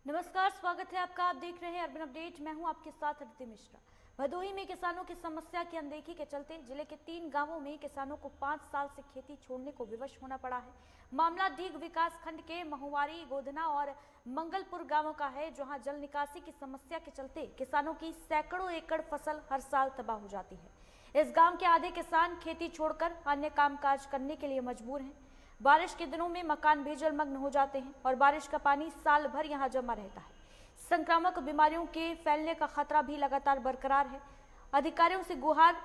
नमस्कार, स्वागत है आपका। आप देख रहे हैं अर्बन अपडेट। मैं हूं आपके साथ अदिति मिश्रा। भदोही में किसानों की समस्या की अनदेखी के चलते जिले के 3 गांवों में किसानों को 5 साल से खेती छोड़ने को विवश होना पड़ा है। मामला दीघ विकास खंड के महुआरी, गोधना और मंगलपुर गांवों का है, जहां जल निकासी की समस्या के चलते किसानों की सैकड़ों एकड़ फसल हर साल तबाह हो जाती है। इस गाँव के आधे किसान खेती छोड़कर अन्य कामकाज करने के लिए मजबूर हैं। बारिश के दिनों में मकान भी जलमग्न हो जाते हैं और बारिश का पानी साल भर यहाँ जमा रहता है। संक्रामक बीमारियों के फैलने का खतरा भी लगातार बरकरार है। अधिकारियों से गुहार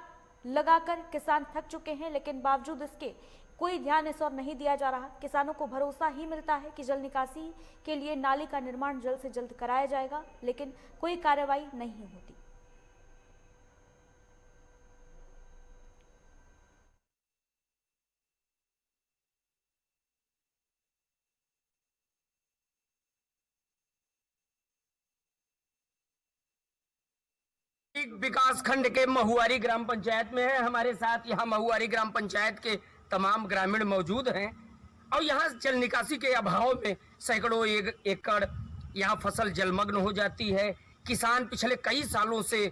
लगाकर किसान थक चुके हैं, लेकिन बावजूद इसके कोई ध्यान इस ओर नहीं दिया जा रहा। किसानों को भरोसा ही मिलता है कि जल निकासी के लिए नाली का निर्माण जल्द से जल्द कराया जाएगा, लेकिन कोई कार्रवाई नहीं होती। विकास खंड के महुआरी ग्राम पंचायत में है। हमारे साथ यहाँ महुआरी ग्राम पंचायत के तमाम ग्रामीण मौजूद हैं और यहाँ जल निकासी के अभाव में सैकड़ों एकड़ यहाँ फसल जलमग्न हो जाती है। किसान पिछले कई सालों से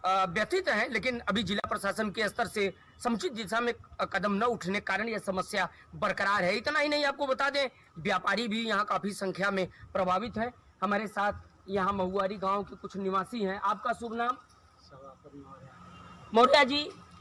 व्यथित हैं, लेकिन अभी जिला प्रशासन के स्तर से समुचित दिशा में कदम न उठने के कारण यह समस्या बरकरार है। इतना ही नहीं, आपको बता दें, व्यापारी भी यहाँ काफी संख्या में प्रभावित है। हमारे साथ यहाँ महुआरी गाँव के कुछ निवासी हैं। आपका शुभ नाम? मौर्या जी,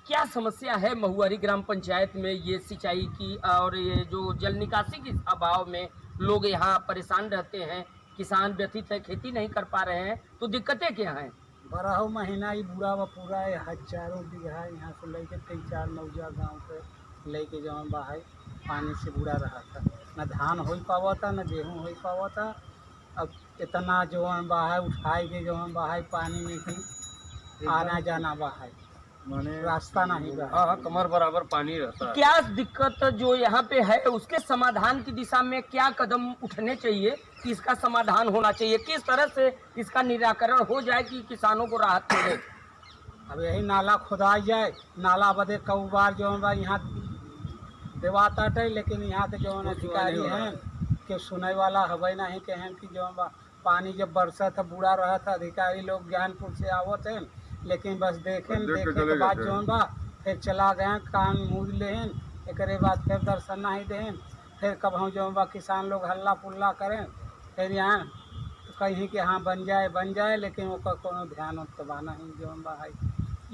क्या समस्या है महुआरी ग्राम पंचायत में ये सिंचाई की और ये जो जल निकासी के अभाव में लोग यहाँ परेशान रहते हैं, किसान व्यथित है, खेती नहीं कर पा रहे हैं, तो दिक्कतें क्या हैं? 12 महीना ही बुरा व पूरा हजारों बीघा यहाँ से लेके 3-4 नौजा गाँव पे लेके जवन बाहर पानी से बुरा रहा था। न धान हो पावा था, न गेहूँ हो पावा था। अब इतना जवन बाहर उठाए के जवन बाहर पानी में आना जाना बाहर माने रास्ता नहीं रहा। हाँ, कमर बराबर पानी रहता है। क्या दिक्कत जो यहाँ पे है उसके समाधान की दिशा में क्या कदम उठने चाहिए कि इसका समाधान होना चाहिए? किस तरह से इसका निराकरण हो जाए कि किसानों को राहत मिले? अब यही नाला खुदाई जाए, नाला बदे कई बार जो यहाँ देवाता है, लेकिन यहाँ के जो अधिकारी हैं कि सुने वाला हवे नहीं के हैं कि जो पानी जब बरसा था बुरा रहा था, अधिकारी लोग ज्ञानपुर से आवत हैं, लेकिन बस देखे के बाद जो बा फिर चला गए, कान मूद लेन, एक बाद फिर दर्शन नहीं दें, फिर कब हम जो बा किसान लोग हल्ला पुल्ला करें, फिर यहाँ तो कहीं कि हाँ बन जाए, लेकिन वो कोनो ध्यान उत्तबा नहीं जो बा है।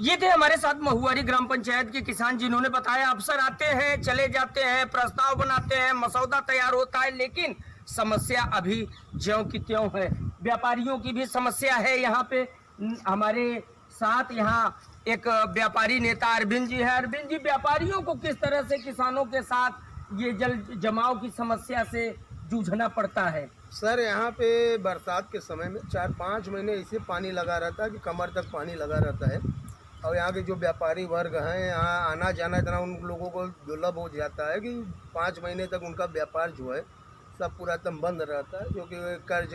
ये थे हमारे साथ महुआरी ग्राम पंचायत के किसान, जिन्होंने बताया अफसर आते हैं, चले जाते हैं, प्रस्ताव बनाते हैं, मसौदा तैयार होता है, लेकिन समस्या अभी ज्यों की त्यों है। व्यापारियों की भी समस्या है। यहाँ पे हमारे साथ यहाँ एक व्यापारी नेता अरविंद जी है। अरविंद जी, व्यापारियों को किस तरह से किसानों के साथ ये जल जमाव की समस्या से जूझना पड़ता है? सर, यहाँ पे बरसात के समय में 4-5 महीने ऐसे पानी लगा रहता है कि कमर तक पानी लगा रहता है और यहाँ के जो व्यापारी वर्ग हैं, यहाँ आना जाना इतना उन लोगों को दुर्लभ हो जाता है कि 5 महीने तक उनका व्यापार जो है सब पूरा एकदम बंद रहता है, क्योंकि कर्ज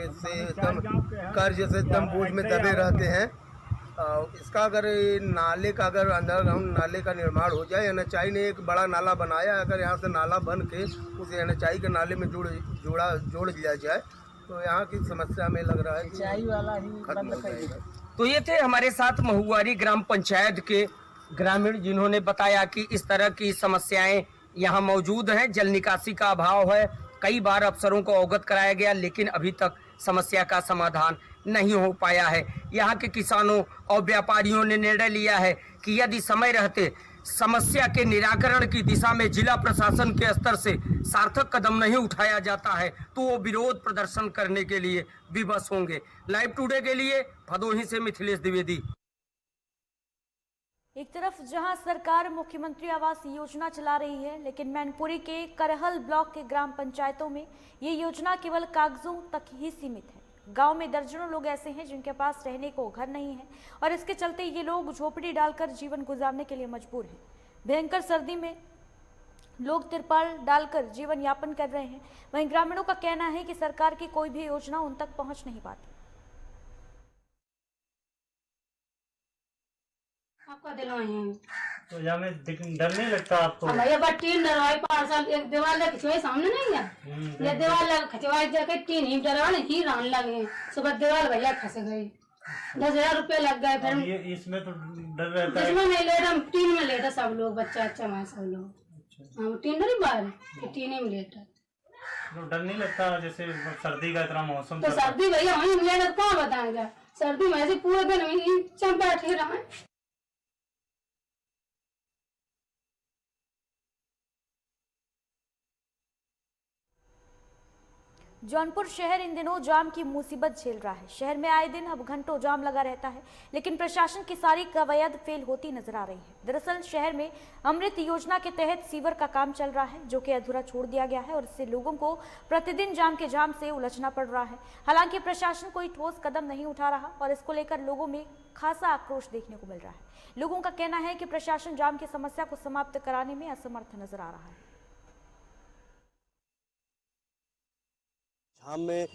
से एकदम बोझ में दबे रहते हैं। इसका अगर नाले का अगर अंडरग्राउंड नाले का निर्माण हो जाए, एनएचआई ने एक बड़ा नाला बनाया, अगर यहाँ से नाला बन के उस एनएचआई के नाले में जोड़ दिया जाए तो यहाँ की समस्या में लग रहा है कि वाला ही खत्म हो जाएगा। तो ये थे हमारे साथ महुआरी ग्राम पंचायत के ग्रामीण, जिन्होंने बताया कि इस तरह की समस्याएं यहाँ मौजूद हैं। जल निकासी का अभाव है। कई बार अफसरों को अवगत कराया गया, लेकिन अभी तक समस्या का समाधान नहीं हो पाया है। यहाँ के किसानों और व्यापारियों ने निर्णय लिया है कि यदि समय रहते समस्या के निराकरण की दिशा में जिला प्रशासन के स्तर से सार्थक कदम नहीं उठाया जाता है तो वो विरोध प्रदर्शन करने के लिए विवश होंगे। लाइव टुडे के लिए भदोही से मिथिलेश द्विवेदी। एक तरफ जहां सरकार मुख्यमंत्री आवास योजना चला रही है, लेकिन मैनपुरी के करहल ब्लॉक के ग्राम पंचायतों में ये योजना केवल कागजों तक ही सीमित है। गांव में दर्जनों लोग ऐसे हैं जिनके पास रहने को घर नहीं है और इसके चलते ये लोग झोपड़ी डालकर जीवन गुजारने के लिए मजबूर हैं। भयंकर सर्दी में लोग तिरपाल डालकर जीवन यापन कर रहे हैं। वहीं ग्रामीणों का कहना है कि सरकार की कोई भी योजना उन तक पहुंच नहीं पाती। आपका दिलवाए हैं। तो यहाँ में डर नहीं लगता आपको? भैया बस टीन डरवाई 5 साल, एक दीवार लग खिंचवाई सामने नहीं है, ये दीवार लग खिंचवाई जाके टीन ही डरवाने ही रान लगे, सुबह दीवार भैया खस गई, 10,000 रुपये लग गए। फिर ये इसमें तो डर रहता है। इसमें नहीं लेटा, टीन में लेटा सब लोग, बच्चा अच्छा वहाँ सब लोग। हाँ टीन नहीं बाहर, टीन में लेटा। तो डर नहीं लगता जैसे सर्दी का इतना मौसम तो सर्दी भैया वहीं लेटा कहाँ बताएगा, सर्दी में ऐसे पूरे दिन वहीं चम बैठे रहे। जौनपुर शहर इन दिनों जाम की मुसीबत झेल रहा है। शहर में आए दिन अब घंटों जाम लगा रहता है, लेकिन प्रशासन की सारी कवायद फेल होती नजर आ रही है। दरअसल शहर में अमृत योजना के तहत सीवर का काम चल रहा है, जो कि अधूरा छोड़ दिया गया है और इससे लोगों को प्रतिदिन जाम से उलझना पड़ रहा है। हालांकि प्रशासन कोई ठोस कदम नहीं उठा रहा और इसको लेकर लोगों में खासा आक्रोश देखने को मिल रहा है। लोगों का कहना है कि प्रशासन जाम की समस्या को समाप्त कराने में असमर्थ नजर आ रहा है। जाम में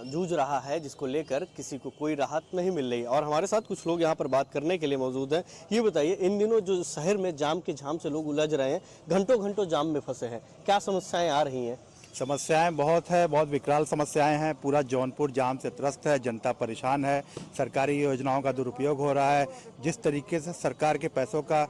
जूझ रहा है, जिसको लेकर किसी को कोई राहत नहीं मिल रही। और हमारे साथ कुछ लोग यहाँ पर बात करने के लिए मौजूद हैं। ये बताइए, इन दिनों जो शहर में जाम के झाम से लोग उलझ रहे हैं, घंटों घंटों जाम में फंसे हैं, क्या समस्याएं आ रही हैं? समस्याएं बहुत है, बहुत विकराल समस्याएं हैं। पूरा जौनपुर जाम से त्रस्त है, जनता परेशान है, सरकारी योजनाओं का दुरुपयोग हो रहा है। जिस तरीके से सरकार के पैसों का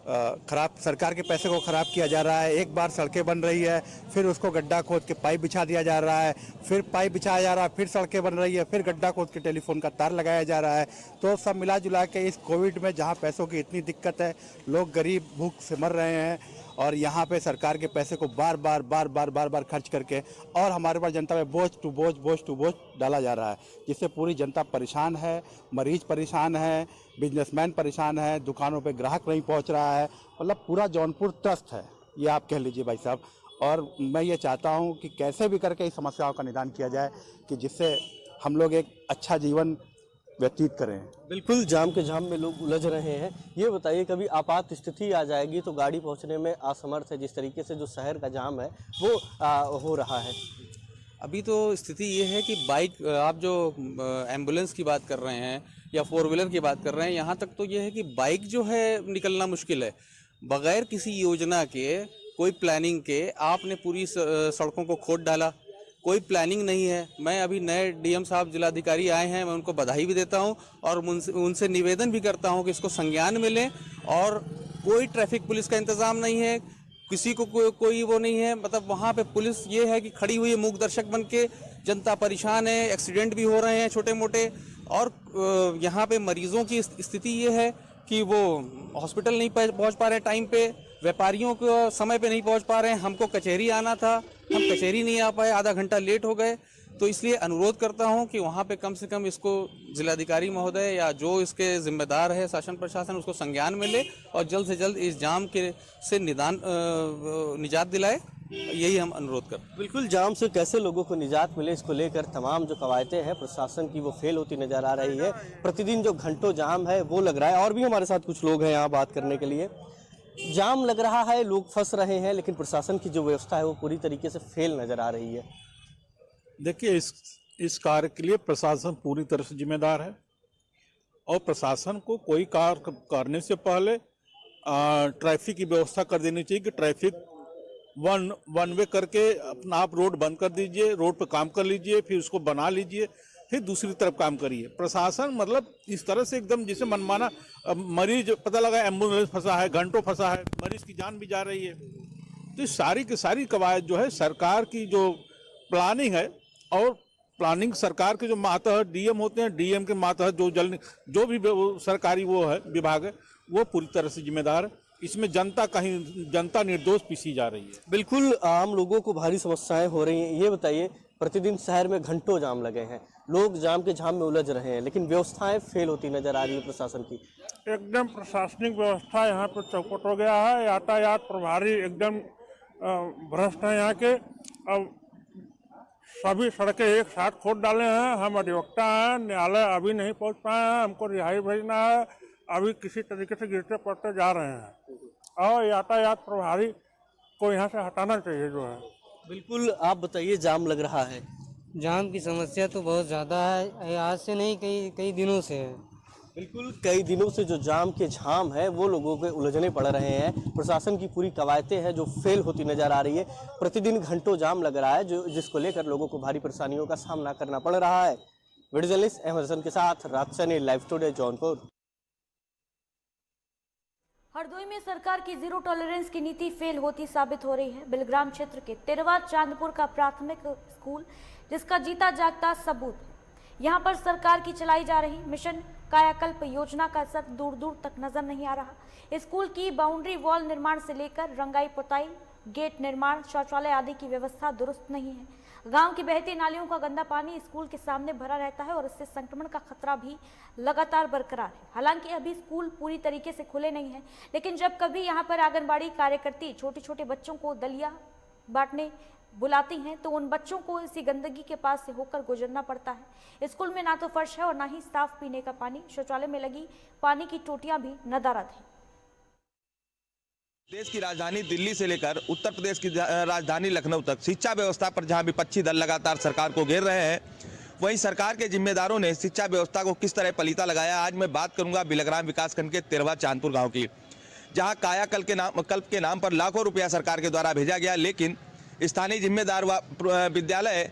सरकार के पैसे को खराब किया जा रहा है। एक बार सड़कें बन रही है, फिर उसको गड्ढा खोद के पाइप बिछा दिया जा रहा है, फिर पाइप बिछाया जा रहा है, फिर सड़कें बन रही है, फिर गड्ढा खोद के टेलीफोन का तार लगाया जा रहा है। तो सब मिला जुला के इस कोविड में जहां पैसों की इतनी दिक्कत है, लोग गरीब भूख से मर रहे हैं और यहाँ पे सरकार के पैसे को बार बार खर्च करके और हमारे पास जनता में बोझ टू बोझ डाला जा रहा है, जिससे पूरी जनता परेशान है, मरीज परेशान है, बिजनेसमैन परेशान है, दुकानों पे ग्राहक नहीं पहुँच रहा है। मतलब पूरा जौनपुर त्रस्त है, ये आप कह लीजिए भाई साहब। और मैं ये चाहता हूँ कि कैसे भी करके इस समस्याओं का निदान किया जाए कि जिससे हम लोग एक अच्छा जीवन व्यतीत करें। बिल्कुल, जाम के झाम में लोग उलझ रहे हैं। ये बताइए, कभी आपात स्थिति आ जाएगी तो गाड़ी पहुंचने में असमर्थ है, जिस तरीके से जो शहर का जाम है वो हो रहा है। अभी तो स्थिति ये है कि बाइक, आप जो एम्बुलेंस की बात कर रहे हैं या 4 व्हीलर की बात कर रहे हैं, यहाँ तक तो ये है कि बाइक जो है निकलना मुश्किल है। बगैर किसी योजना के, कोई प्लानिंग के आपने पूरी सड़कों को खोद डाला, कोई प्लानिंग नहीं है। मैं अभी नए डीएम साहब जिलाधिकारी आए हैं, मैं उनको बधाई भी देता हूं और उनसे निवेदन भी करता हूं कि इसको संज्ञान में लें। और कोई ट्रैफिक पुलिस का इंतज़ाम नहीं है, किसी को कोई वो नहीं है। मतलब वहाँ पे पुलिस ये है कि खड़ी हुई है मूक दर्शक बन के, जनता परेशान है, एक्सीडेंट भी हो रहे हैं छोटे मोटे। और यहाँ पे मरीजों की स्थिति ये है कि वो हॉस्पिटल नहीं पहुँच पा रहे टाइम पे, व्यापारियों को समय पे नहीं पहुँच पा रहे हैं। हमको कचहरी आना था, हम कचहरी नहीं आ पाए, आधा घंटा लेट हो गए। तो इसलिए अनुरोध करता हूं कि वहां पे कम से कम इसको जिलाधिकारी महोदय या जो इसके जिम्मेदार है शासन प्रशासन, उसको संज्ञान में ले और जल्द से जल्द इस जाम के से निजात दिलाए, यही हम अनुरोध करते हैं। बिल्कुल, जाम से कैसे लोगों को निजात मिले, इसको लेकर तमाम जो कवायदें हैं प्रशासन की वो फेल होती नजर आ रही है। प्रतिदिन जो घंटों जाम है वो लग रहा है। और भी हमारे साथ कुछ लोग हैं यहाँ बात करने के लिए। जाम लग रहा है, लोग फंस रहे हैं, लेकिन प्रशासन की जो व्यवस्था है वो पूरी तरीके से फेल नजर आ रही है। देखिए, इस कार्य के लिए प्रशासन पूरी तरह से जिम्मेदार है और प्रशासन को कोई कार्य करने से पहले ट्रैफिक की व्यवस्था कर देनी चाहिए कि ट्रैफिक वन वे करके अपना आप रोड बंद कर दीजिए, रोड पे काम कर लीजिए, फिर उसको बना लीजिए, फिर दूसरी तरफ काम करिए। प्रशासन मतलब इस तरह से एकदम जैसे मनमाना, मरीज पता लगा एम्बुलेंस फंसा है, घंटों फंसा है, मरीज की जान भी जा रही है। तो इस सारी की सारी कवायद जो है सरकार की जो प्लानिंग है, और प्लानिंग सरकार के जो मातहत डीएम होते हैं, डीएम के मातहत जो भी सरकारी वो है विभाग है, वो पूरी तरह से जिम्मेदार है। इसमें जनता निर्दोष पीसी जा रही है। बिल्कुल, आम लोगों को भारी समस्याएं हो रही हैं। ये बताइए, प्रतिदिन शहर में घंटों जाम लगे हैं, लोग जाम के झाम में उलझ रहे हैं, लेकिन व्यवस्थाएं फेल होती नजर आ रही है प्रशासन की। एकदम प्रशासनिक व्यवस्था यहाँ पर चौपट हो गया है। यातायात प्रभारी एकदम भ्रष्ट है यहाँ के। अब सभी सड़कें एक साथ खोद डाले हैं। हम अधिवक्ता हैं, न्यायालय अभी नहीं पहुँच पाए हैं, हमको रिहाई भेजना है, अभी किसी तरीके से गिरते पड़ते जा रहे हैं और यातायात प्रभारी को यहाँ से हटाना चाहिए जो है। बिल्कुल, आप बताइए, जाम लग रहा है। जाम की समस्या तो बहुत ज़्यादा है, आज से नहीं कई दिनों से है। बिल्कुल, कई दिनों से जो जाम के झाम है वो लोगों के उलझने पड़ रहे हैं। प्रशासन की पूरी कवायतें हैं जो फेल होती नजर आ रही है। प्रतिदिन घंटों जाम लग रहा है जिसको लेकर लोगों को भारी परेशानियों का सामना करना पड़ रहा है। वीडियो जर्नलिस्ट अहमद हसन के साथ रात सैनी, लाइव टुडे जौनपुर। हरदोई में सरकार की जीरो टॉलरेंस की नीति फेल होती साबित हो रही है। बिलग्राम क्षेत्र के तिरवा चांदपुर का प्राथमिक स्कूल जिसका जीता जागता सबूत है। यहाँ पर सरकार की चलाई जा रही मिशन कायाकल्प योजना का असर दूर दूर तक नजर नहीं आ रहा। स्कूल की बाउंड्री वॉल निर्माण से लेकर रंगाई पुताई, गेट निर्माण, शौचालय आदि की व्यवस्था दुरुस्त नहीं है। गांव की बहती नालियों का गंदा पानी स्कूल के सामने भरा रहता है और इससे संक्रमण का खतरा भी लगातार बरकरार है। हालांकि अभी स्कूल पूरी तरीके से खुले नहीं है, लेकिन जब कभी यहां पर आंगनबाड़ी कार्यकर्ती छोटे छोटे बच्चों को दलिया बांटने बुलाती हैं तो उन बच्चों को इसी गंदगी के पास से होकर गुजरना पड़ता है। स्कूल में ना तो फर्श है और ना ही साफ पीने का पानी। शौचालय में लगी पानी की टोटियां भी नदारद हैं। देश की राजधानी दिल्ली से लेकर उत्तर प्रदेश की राजधानी लखनऊ तक शिक्षा व्यवस्था पर जहां विपक्षी दल लगातार सरकार को घेर रहे हैं, वहीं सरकार के जिम्मेदारों ने शिक्षा व्यवस्था को किस तरह पलीता लगाया। आज मैं बात करूंगा बिलग्राम विकासखंड के तिरवा चांदपुर गांव की, जहां कायाकल्प के नाम पर लाखों रुपया सरकार के द्वारा भेजा गया, लेकिन स्थानीय जिम्मेदार व विद्यालय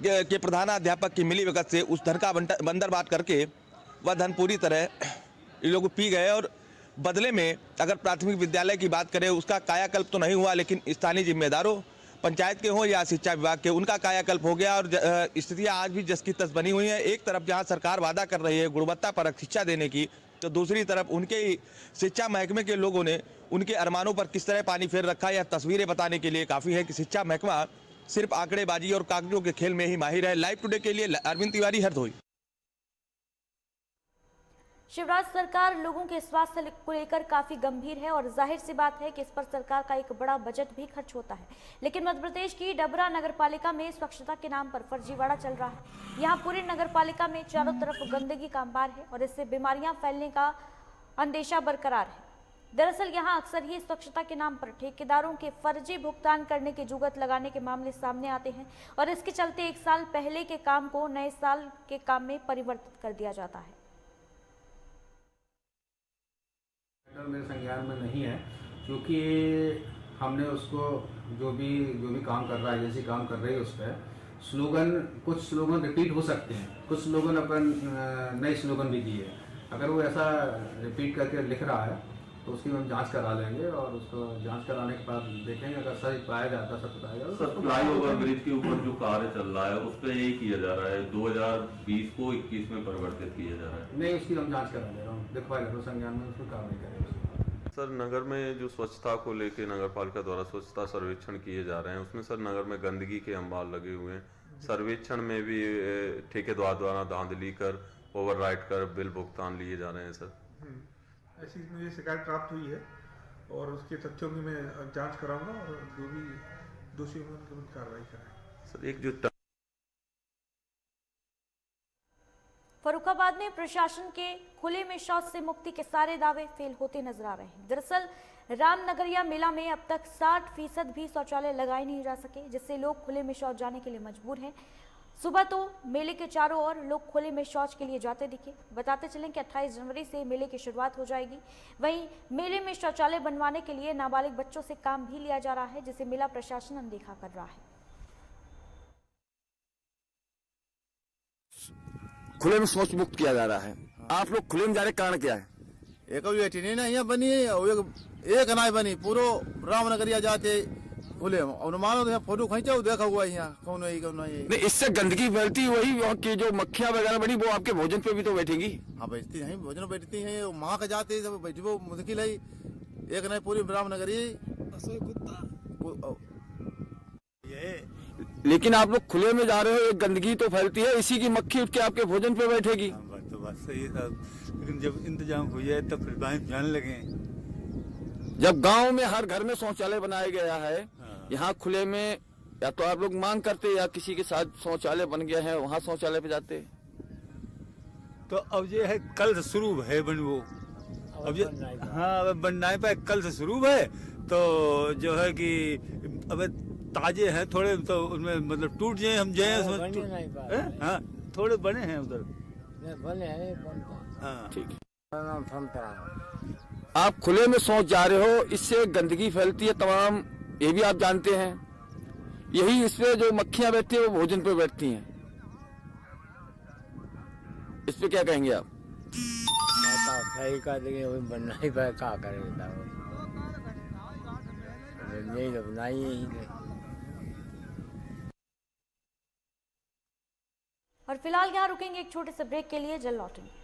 के प्रधानाध्यापक की मिलीभगत से उस धन का बंदरबाट करके वह धन पूरी तरह ये लोग पी गए। और बदले में अगर प्राथमिक विद्यालय की बात करें उसका कायाकल्प तो नहीं हुआ, लेकिन स्थानीय जिम्मेदारों, पंचायत के हों या शिक्षा विभाग के, उनका कायाकल्प हो गया। और स्थितियां आज भी जस की तस बनी हुई हैं। एक तरफ जहां सरकार वादा कर रही है गुणवत्ता परक शिक्षा देने की, तो दूसरी तरफ उनके ही शिक्षा महकमे के लोगों ने उनके अरमानों पर किस तरह पानी फेर रखा। यह तस्वीरें बताने के लिए काफ़ी है कि शिक्षा महकमा सिर्फ आंकड़ेबाजी और कागजों के खेल में ही माहिर है। लाइव टुडे के लिए अरविंद तिवारी, हरदोई। शिवराज सरकार लोगों के स्वास्थ्य को लेकर काफी गंभीर है और जाहिर सी बात है कि इस पर सरकार का एक बड़ा बजट भी खर्च होता है। लेकिन मध्य प्रदेश की डबरा नगर पालिका में स्वच्छता के नाम पर फर्जीवाड़ा चल रहा है। यहाँ पूरी नगर पालिका में चारों तरफ गंदगी का अंबार है और इससे बीमारियां फैलने का अंदेशा बरकरार है। दरअसल यहाँ अक्सर ही स्वच्छता के नाम पर ठेकेदारों के फर्जी भुगतान करने के जुगत लगाने के मामले सामने आते हैं और इसके चलते एक साल पहले के काम को नए साल के काम में परिवर्तित कर दिया जाता है। मेरे संज्ञान में नहीं है, क्योंकि हमने उसको जो भी काम कर रहा है, जैसे काम कर रही है, उस पर कुछ स्लोगन रिपीट हो सकते हैं, कुछ स्लोगन अपन नए स्लोगन भी दिए। अगर वो ऐसा रिपीट करके लिख रहा है तो उसकी हम जांच करा लेंगे और उसको जांच कराने के बाद देखेंगे। अगर सही पाया जाता है, सब पाया जाता है। फ्लाईओवर ब्रिज के ऊपर जो कार्य चल रहा है उस पर यही किया जा रहा है, 2020 को 21 में परिवर्तित किया जा रहा है। नहीं, उसकी हम जांच करा ले रहा हूँ, दिखवा ले रहा हूँ संज्ञान में, उसमें कार्रवाई करेंगे। सर, नगर में जो स्वच्छता को लेकर नगर पालिका द्वारा स्वच्छता सर्वेक्षण किए जा रहे हैं, उसमें सर नगर में गंदगी के अंबार लगे हुए हैं। सर्वेक्षण में भी ठेकेदार द्वारा धांधली कर, ओवरराइड कर बिल भुगतान लिए जा रहे हैं। सर, ऐसी मुझे शिकायत प्राप्त हुई है और उसके तथ्यों की मैं जांच कराऊंगा और जो भी दोषी होंगे उनके विरुद्ध कार्रवाई करेंगे। सर, एक जो फर्रुखाबाद में प्रशासन के खुले में शौच से मुक्ति के सारे दावे फेल होते नजर आ रहे हैं। दरअसल रामनगरिया मेला में अब तक 60% भी शौचालय लगाए नहीं जा सके, जिससे लोग खुले में शौच जाने के लिए मजबूर हैं। सुबह तो मेले के चारों ओर लोग खुले में शौच के लिए जाते दिखे। बताते चलें कि 28 जनवरी से मेले की शुरुआत हो जाएगी। वहीं मेले में शौचालय बनवाने के लिए नाबालिग बच्चों से काम भी लिया जा रहा है, जिसे मेला प्रशासन अनदेखा कर रहा है। खुले में शौच मुक्त किया जा रहा है। आप लोग खुले में जा रहे कारण क्या है? एक यहाँ बनी एक अनाज बनी पूरो रामनगरिया जाते खुले और मानो तो फोटो खींचा देखा हुआ यहाँ कौन है कौन है। नहीं, इससे गंदगी फैलती, वही वहाँ की जो मक्खियाँ वगैरह बनी वो आपके भोजन पे भी तो बैठेगी। हाँ, बैठती हैं, भोजन बैठती हैं, वहाँ के जाते सब बैठी वो मुश्किल है। एक नहीं पूरी रामनगरी लेकिन आप लोग खुले में जा रहे हो, गंदगी तो फैलती है, इसी की मक्खी उठ के आपके भोजन पे बैठेगी। तो बात सही है साहब, लेकिन जब इंतजाम हो जाए तब फिर जाने लगे। जब गांव में हर घर में शौचालय बनाया गया है, यहाँ खुले में या तो आप लोग मांग करते या किसी के साथ शौचालय बन गया है वहाँ शौचालय पे जाते। तो अब ये है कल से शुरू है बन वो, अब ये हाँ अब बनना पे कल से शुरू है। तो जो है कि अब ताजे हैं थोड़े, तो उनमें मतलब टूट जाए हम जाए उसमें। हाँ, थोड़े बने हैं उधर बने हैं ठीक है। आप खुले में शौच जा रहे हो, इससे गंदगी फैलती है तमाम, ये भी आप जानते हैं। यही इस पे जो मक्खियां बैठती है वो भोजन पे बैठती हैं। इस पे क्या कहेंगे आप? सही का देखिए बनना ही पाए, क्या करेगा नहीं तो बनाइए ही नहीं। और फिलहाल यहाँ रुकेंगे एक छोटे से ब्रेक के लिए, जल्द लौटेंगे।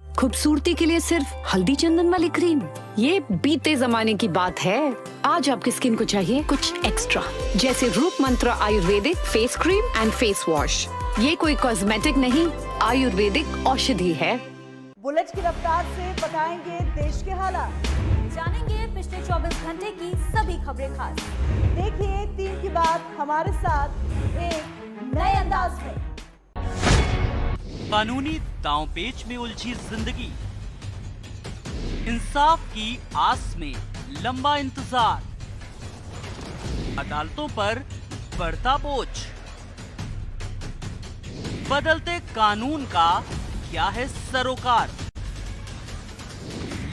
खूबसूरती के लिए सिर्फ हल्दी चंदन वाली क्रीम, ये बीते जमाने की बात है। आज आपकी स्किन को चाहिए कुछ एक्स्ट्रा, जैसे Roop Mantra ayurvedic face cream and face wash. ये कोई कॉस्मेटिक नहीं, आयुर्वेदिक औषधि है। बुलेट की रफ्तार से बताएंगे देश के हालात, जानेंगे पिछले 24 घंटे की सभी खबरें खास। देखिए 3 की बात हमारे साथ एक नए अंदाज में। कानूनी दांवपेच में उलझी जिंदगी, इंसाफ की आस में लंबा इंतजार, अदालतों पर बढ़ता बोझ, बदलते कानून का क्या है सरोकार।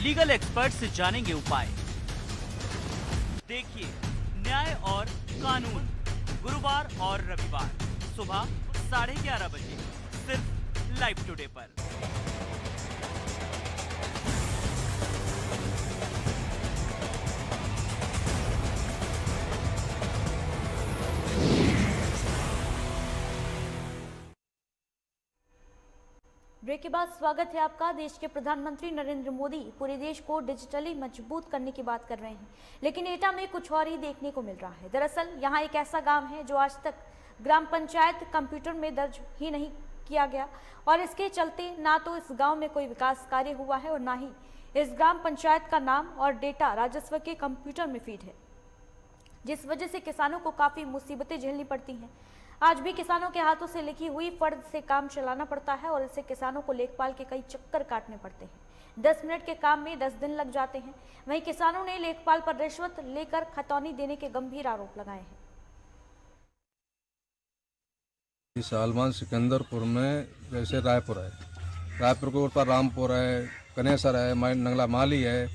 लीगल एक्सपर्ट से जानेंगे उपाय। देखिए न्याय और कानून, गुरुवार और रविवार सुबह 11:30 बजे सिर्फ लाइव टुडे पर। ब्रेक के बाद स्वागत है आपका। देश के प्रधानमंत्री नरेंद्र मोदी पूरे देश को डिजिटली मजबूत करने की बात कर रहे हैं, लेकिन एटा में कुछ और ही देखने को मिल रहा है। दरअसल यहाँ एक ऐसा गांव है जो आज तक ग्राम पंचायत कंप्यूटर में दर्ज ही नहीं किया गया, और इसके चलते ना तो इस गांव में कोई विकास कार्य हुआ है और ना ही इस ग्राम पंचायत का नाम और डेटा राजस्व के कंप्यूटर में फीड है, जिस वजह से किसानों को काफी मुसीबतें झेलनी पड़ती हैं। आज भी किसानों के हाथों से लिखी हुई फर्द से काम चलाना पड़ता है और इससे किसानों को लेखपाल के कई चक्कर काटने पड़ते हैं। 10 मिनट के काम में 10 दिन लग जाते हैं। वहीं किसानों ने लेखपाल पर रिश्वत लेकर खतौनी देने के गंभीर आरोप लगाए हैं। सालमान सिकंदरपुर में जैसे रायपुर है, रायपुर के ऊपर रामपुर है, कनेसर है, नंगला माली है,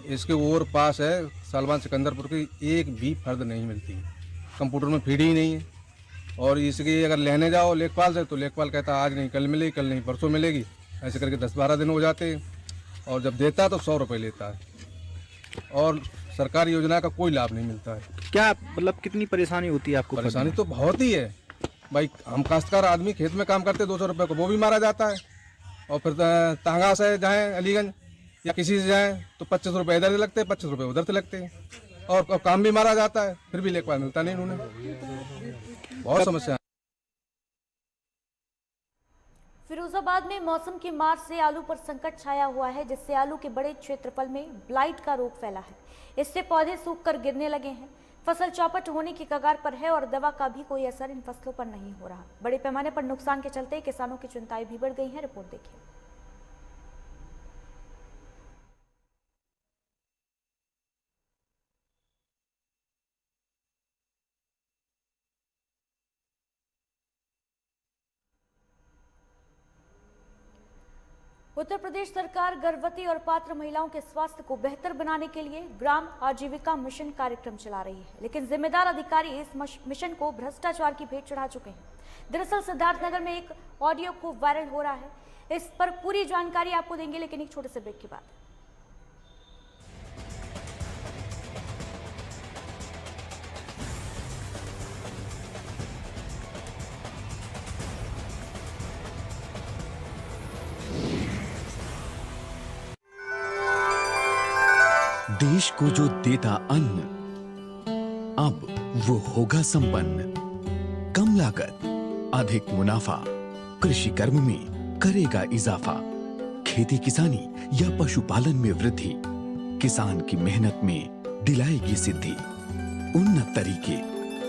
इसके और पास है सालमान सिकंदरपुर की एक भी फर्द नहीं मिलती, कंप्यूटर में फीड ही नहीं है। और इसकी अगर लेने जाओ लेखपाल से तो लेखपाल कहता है आज नहीं कल मिलेगी, कल नहीं परसों मिलेगी, ऐसे करके 10-12 दिन हो जाते हैं। और जब देता है तो 100 रुपये लेता है और सरकारी योजना का कोई लाभ नहीं मिलता है। क्या मतलब कितनी परेशानी होती है आपको? परेशानी तो बहुत ही है भाई। हम काश्तकार आदमी खेत में काम करते 200 रुपये को वो भी मारा जाता है, और फिर तहंगा से जाएँ अलीगंज या किसी से जाएँ तो 25 रुपये इधर से लगते हैं, 25 रुपये उधर से लगते हैं, और काम भी मारा जाता है, फिर भी लेखपाल मिलता नहीं उन्हें। बहुत समस्या। फिरोजाबाद में मौसम की मार से आलू पर संकट छाया हुआ है, जिससे आलू के बड़े क्षेत्रफल में ब्लाइट का रोग फैला है। इससे पौधे सूखकर गिरने लगे हैं, फसल चौपट होने की कगार पर है और दवा का भी कोई असर इन फसलों पर नहीं हो रहा। बड़े पैमाने पर नुकसान के चलते किसानों की चिंताएं भी बढ़ गई हैं। रिपोर्ट देखिए। उत्तर प्रदेश सरकार गर्भवती और पात्र महिलाओं के स्वास्थ्य को बेहतर बनाने के लिए ग्राम आजीविका मिशन कार्यक्रम चला रही है, लेकिन जिम्मेदार अधिकारी इस मिशन को भ्रष्टाचार की भेंट चढ़ा चुके हैं। दरअसल सिद्धार्थनगर में एक ऑडियो खूब वायरल हो रहा है, इस पर पूरी जानकारी आपको देंगे, लेकिन एक छोटे से ब्रेक के बाद। देश को जो देता अन्न अब वो होगा संपन्न। कम लागत, अधिक मुनाफा, कृषि कर्म में करेगा इजाफा। खेती किसानी या पशुपालन में वृद्धि, किसान की मेहनत में दिलाएगी सिद्धि। उन्नत तरीके,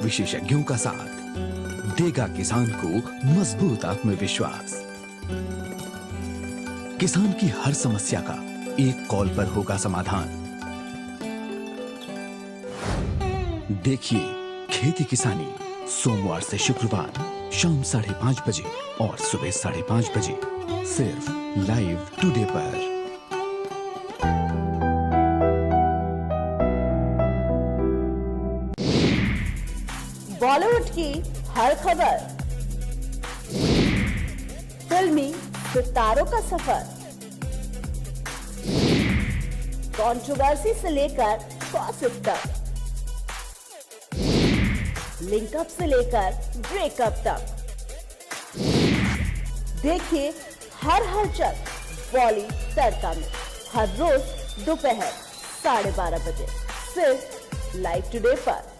विशेषज्ञों का साथ देगा किसान को मजबूत आत्मविश्वास। किसान की हर समस्या का एक कॉल पर होगा समाधान। देखिए खेती किसानी सोमवार से शुक्रवार शाम 5:30 बजे और सुबह 5:30 बजे सिर्फ लाइव टुडे पर। बॉलीवुड की हर खबर, फिल्मी सितारों का सफर, कंट्रोवर्सी से लेकर गॉसिप तक, लिंकअप से लेकर ब्रेकअप तक। देखिए हर हलचल बॉली तड़का में हर रोज दोपहर 12:30 बजे सिर्फ लाइव टुडे पर।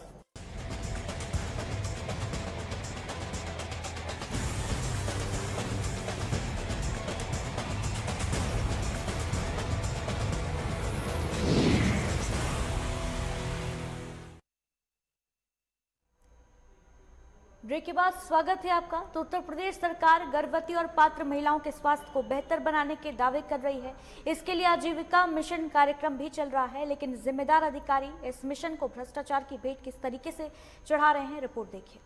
ब्रेक के बाद स्वागत है आपका। तो उत्तर प्रदेश सरकार गर्भवती और पात्र महिलाओं के स्वास्थ्य को बेहतर बनाने के दावे कर रही है। इसके लिए आजीविका मिशन कार्यक्रम भी चल रहा है, लेकिन जिम्मेदार अधिकारी इस मिशन को भ्रष्टाचार की भेंट किस तरीके से चढ़ा रहे हैं, रिपोर्ट देखिए।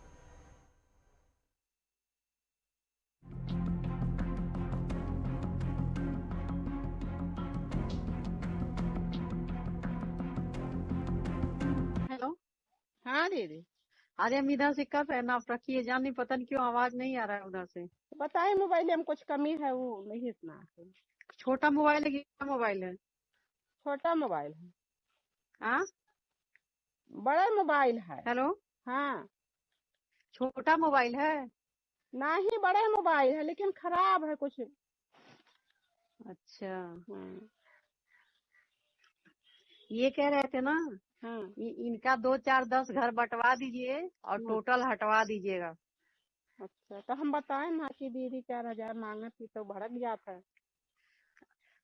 हेलो, हाँ दीदी। अरे हम इधर से कर रहे हैं ना, आप रखिए। जान नहीं पता नहीं क्यों आवाज नहीं आ रहा है उधर से। बताए मोबाइल में कुछ कमी है, वो नहीं इतना। छोटा मोबाइल है कि बड़ा मोबाइल है? छोटा मोबाइल है। हाँ, बड़ा मोबाइल है। हेलो, हाँ, छोटा मोबाइल है? नहीं, बड़ा मोबाइल है लेकिन खराब है कुछ। अच्छा, ये कह रहे थे ना, इनका 2, 4, 10 घर बंटवा दीजिए और टोटल हटवा दीजिएगा। अच्छा, तो हम बताए ना कि दीदी 4,000 मांगे थी तो भड़क जाता है।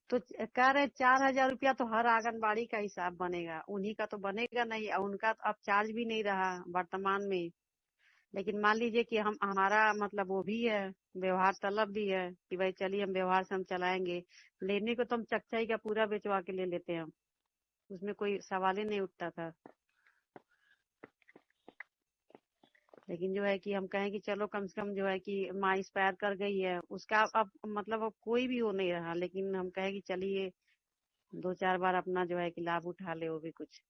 तो कह रहे 4,000 रुपया तो हर आंगनबाड़ी का हिसाब बनेगा, उन्हीं का तो बनेगा नहीं। और उनका अब चार्ज भी नहीं रहा वर्तमान में। लेकिन मान लीजिए कि हमारा मतलब वो भी है, व्यवहार तलब भी है कि भाई चलिए हम व्यवहार से हम चलाएंगे। लेने को तो हम चकचाई का पूरा बेचवा के ले लेते हैं, उसमें कोई सवाल ही नहीं उठता था। लेकिन जो है कि हम कहें कि चलो कम से कम जो है कि माँ एक्सपायर कर गई है, उसका अब मतलब अब कोई भी वो नहीं रहा। लेकिन हम कहें कि चलिए 2-4 बार अपना जो है कि लाभ उठा ले, वो भी कुछ।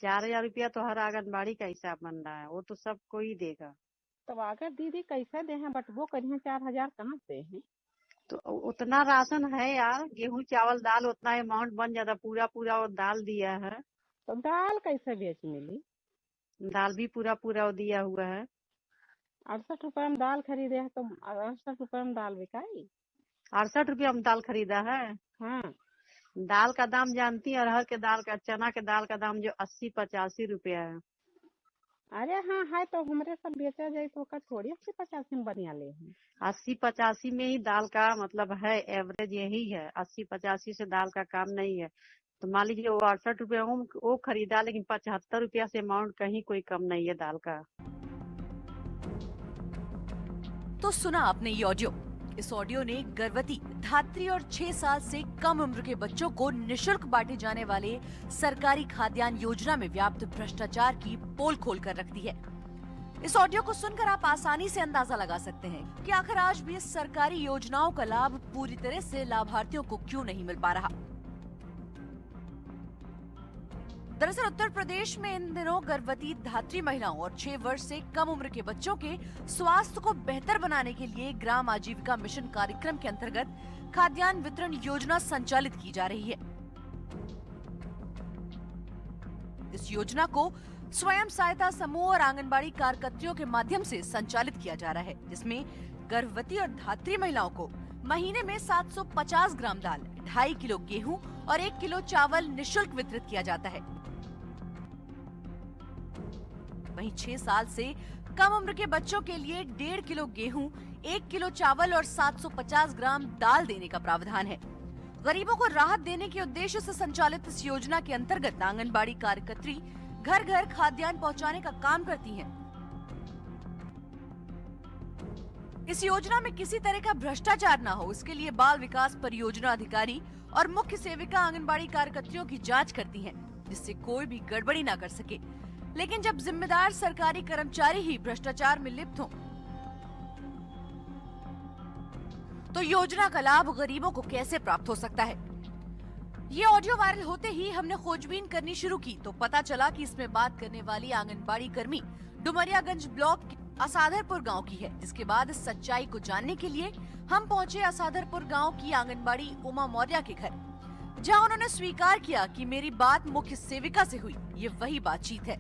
4,000 रुपया तो हर आंगनबाड़ी का हिसाब बन रहा है, वो तो सब कोई देगा। तो अगर दीदी कैसे दे हैं, बट वो करिए 4,000 कहाँ से है? तो उतना राशन है यार, गेहूं चावल दाल उतना अमाउंट बन जाता, पूरा वो दाल दिया है। तो दाल कैसे बेच मिली? दाल भी पूरा वो दिया हुआ है। 68 रुपए में दाल खरीदे है तो 68 रुपए में दाल बिकाई? 68 रुपया में दाल खरीदा है। हाँ, दाल का दाम जानती है, अरहर के दाल का, चना के दाल का दाम जो 80-85 रुपया है। अरे हाँ है, तो हमारे सब बेचा जाए तो थोड़ी 80-85 में बनिया ले हैं। 80-85 में ही दाल का मतलब है, एवरेज यही है। 80-85 से दाल का काम नहीं है। तो मान लीजिए वो 68 रुपया वो खरीदा, लेकिन 75 रुपया से अमाउंट कहीं कोई कम नहीं है दाल का। तो सुना आपने ये ऑडियो। इस ऑडियो ने गर्भवती, धात्री और 6 साल से कम उम्र के बच्चों को निशुल्क बांटे जाने वाले सरकारी खाद्यान्न योजना में व्याप्त भ्रष्टाचार की पोल खोल कर रख दी है। इस ऑडियो को सुनकर आप आसानी से अंदाजा लगा सकते हैं कि आखिर आज भी इस सरकारी योजनाओं का लाभ पूरी तरह से लाभार्थियों को क्यों नहीं मिल पा रहा। दरअसल उत्तर प्रदेश में इन दिनों गर्भवती धात्री महिलाओं और 6 वर्ष से कम उम्र के बच्चों के स्वास्थ्य को बेहतर बनाने के लिए ग्राम आजीविका मिशन कार्यक्रम के अंतर्गत खाद्यान्न वितरण योजना संचालित की जा रही है। इस योजना को स्वयं सहायता समूह और आंगनबाड़ी कार्यकर्तियों के माध्यम से संचालित किया जा रहा है, जिसमें गर्भवती और धात्री महिलाओं को महीने में 750 ग्राम दाल, 2.5 किलो गेहूं और 1 किलो चावल निःशुल्क वितरित किया जाता है। वहीं 6 साल से कम उम्र के बच्चों के लिए 1.5 किलो गेहूं, 1 किलो चावल और 750 ग्राम दाल देने का प्रावधान है। गरीबों को राहत देने के उद्देश्य से संचालित इस योजना के अंतर्गत आंगनबाड़ी कार्यकर्त्री घर घर खाद्यान्न पहुंचाने का काम करती हैं। इस योजना में किसी तरह का भ्रष्टाचार ना हो, इसके लिए बाल विकास परियोजना अधिकारी और मुख्य सेविका आंगनबाड़ी कार्यकर्तियों की जांच करती हैं, जिससे कोई भी गड़बड़ी ना कर सके। लेकिन जब जिम्मेदार सरकारी कर्मचारी ही भ्रष्टाचार में लिप्त हों, तो योजना का लाभ गरीबों को कैसे प्राप्त हो सकता है? ये ऑडियो वायरल होते ही हमने खोजबीन करनी शुरू की तो पता चला कि इसमें बात करने वाली आंगनबाड़ी कर्मी डुमरियागंज ब्लॉक के असादरपुर गांव की है। जिसके बाद इस सच्चाई को जानने के लिए हम पहुंचे असादरपुर गांव की आंगनबाड़ी उमा मौर्य के घर, जहां उन्होंने स्वीकार किया कि मेरी बात मुख्य सेविका से हुई। ये वही बातचीत है।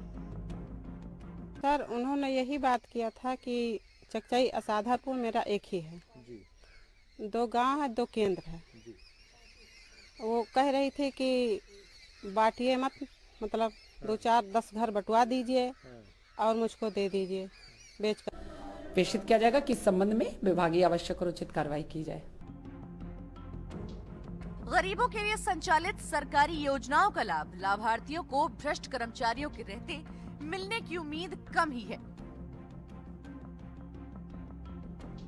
सर, उन्होंने यही बात किया था कि चकचाई असादरपुर मेरा एक ही है, 2 गांव है, 2 केंद्र है। वो कह रही थी कि बांटिए मत, मतलब 2-4-10 घर बंटवा दीजिए और मुझको दे दीजिए बेचकर। प्रेषित किया जाएगा कि इस संबंध में विभागीय आवश्यक और उचित कार्रवाई की जाए। गरीबों के लिए संचालित सरकारी योजनाओं का लाभ लाभार्थियों को भ्रष्ट कर्मचारियों के रहते मिलने की उम्मीद कम ही है।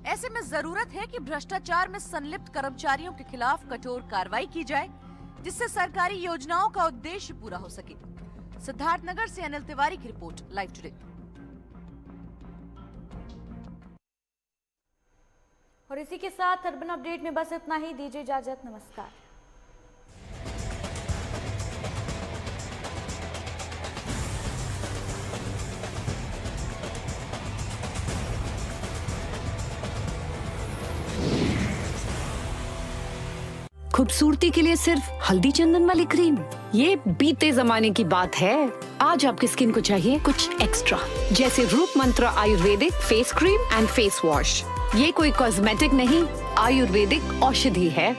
ऐसे में जरूरत है कि भ्रष्टाचार में संलिप्त कर्मचारियों के खिलाफ कठोर कार्रवाई की जाए, जिससे सरकारी योजनाओं का उद्देश्य पूरा हो सके। सिद्धार्थनगर से अनिल तिवारी की रिपोर्ट, लाइव टुडे। और इसी के साथ अर्बन अपडेट में बस इतना ही। दीजिए इजाजत, नमस्कार। खूबसूरती के लिए सिर्फ हल्दी चंदन वाली क्रीम, ये बीते जमाने की बात है। आज आपकी स्किन को चाहिए कुछ एक्स्ट्रा, जैसे रूप मंत्र Ayurvedic face cream and face wash. ये कोई कॉस्मेटिक नहीं, आयुर्वेदिक औषधि है।